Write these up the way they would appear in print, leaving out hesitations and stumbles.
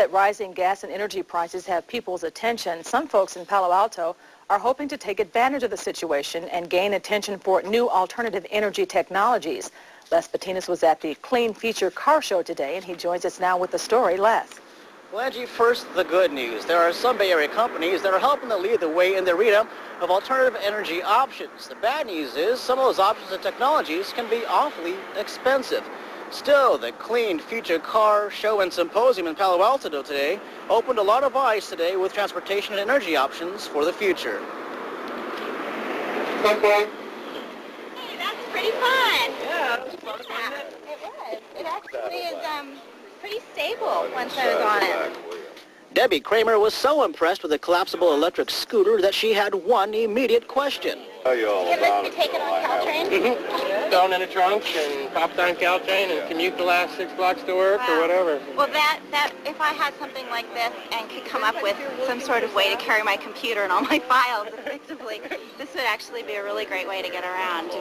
that rising gas and energy prices have people's attention, some folks in Palo Alto are hoping to take advantage of the situation and gain attention for new alternative energy technologies. Les Patinas was at the Clean Feature Car Show today, and he joins us now with the story. Les. Well, Angie, first the good news. There are some Bay Area companies that are helping to lead the way in the arena of alternative energy options. The bad news is some of those options and technologies can be awfully expensive. Still, the Clean Feature Car Show and Symposium in Palo Alto today opened a lot of eyes today with transportation and energy options for the future. Hey, that's pretty fun. Yeah, it was fun, wasn't it? It was. It actually is pretty stable once I was on it. Debbie Kramer was so impressed with the collapsible electric scooter that she had one immediate question. Can this be taken on Caltrain? Thrown in a trunk and popped on Caltrain and commute the last 6 blocks to work or whatever. Well, that if I had something like this and could come up with some sort of way to carry my computer and all my files effectively, this would actually be a really great way to get around.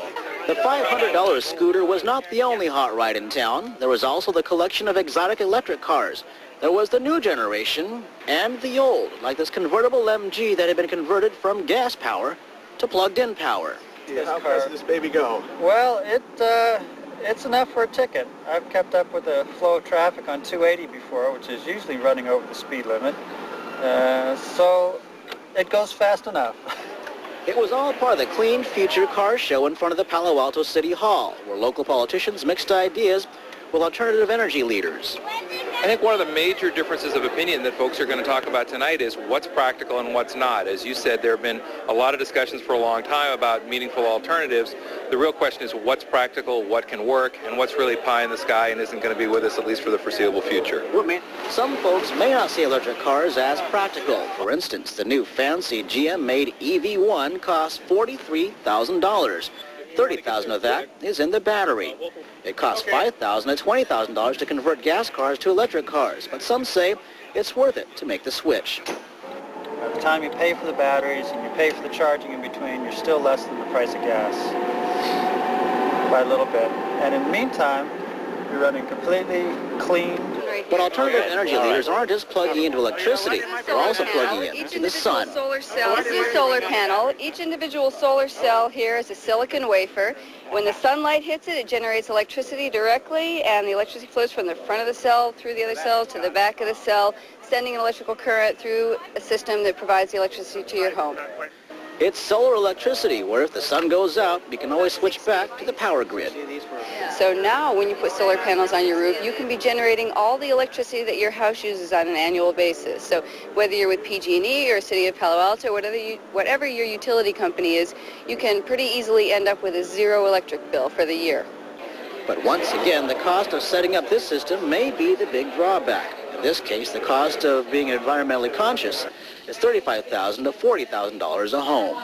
The $500 scooter was not the only hot ride in town. There was also the collection of exotic electric cars. There was the new generation and the old, like this convertible MG that had been converted from gas power to plugged-in power. How fast does this baby go? Well, it's enough for a ticket. I've kept up with the flow of traffic on 280 before, which is usually running over the speed limit. So it goes fast enough. It was all part of the Clean Feature Car Show in front of the Palo Alto City Hall, where local politicians mixed ideas with alternative energy leaders. I think one of the major differences of opinion that folks are going to talk about tonight is what's practical and what's not. As you said, there have been a lot of discussions for a long time about meaningful alternatives. The real question is what's practical, what can work, and what's really pie in the sky and isn't going to be with us at least for the foreseeable future. Some folks may not see electric cars as practical. For instance, the new fancy GM-made EV1 costs $43,000. $30,000 of that is in the battery. It costs $5,000 to $20,000 to convert gas cars to electric cars, but some say it's worth it to make the switch. By the time you pay for the batteries and you pay for the charging in between, you're still less than the price of gas by a little bit. And in the meantime, you're running completely clean. But alternative energy leaders aren't just plugging into electricity, they're also plugging into the sun. Solar cell, this is a solar panel. Each individual solar cell here is a silicon wafer. When the sunlight hits it, it generates electricity directly, and the electricity flows from the front of the cell through the other cells to the back of the cell, sending an electrical current through a system that provides the electricity to your home. It's solar electricity, where if the sun goes out, you can always switch back to the power grid. So now when you put solar panels on your roof, you can be generating all the electricity that your house uses on an annual basis. So whether you're with PG&E or City of Palo Alto, whatever your utility company is, you can pretty easily end up with a zero electric bill for the year. But once again, the cost of setting up this system may be the big drawback. In this case, the cost of being environmentally conscious is $35,000 to $40,000 a home.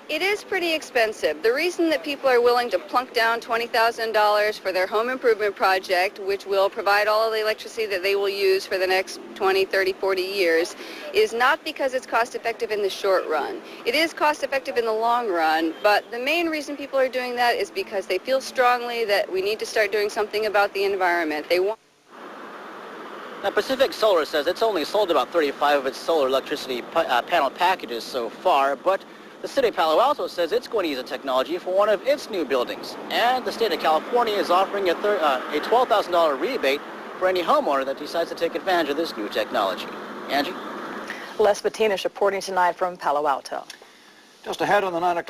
It is pretty expensive. The reason that people are willing to plunk down $20,000 for their home improvement project, which will provide all of the electricity that they will use for the next 20, 30, 40 years, is not because it's cost effective in the short run. It is cost effective in the long run, but the main reason people are doing that is because they feel strongly that we need to start doing something about the environment. Now, Pacific Solar says it's only sold about 35 of its solar electricity panel packages so far, but the city of Palo Alto says it's going to use the technology for one of its new buildings. And the state of California is offering a $12,000 rebate for any homeowner that decides to take advantage of this new technology. Angie? Les Patinas reporting tonight from Palo Alto. Just ahead on the 9 o'clock.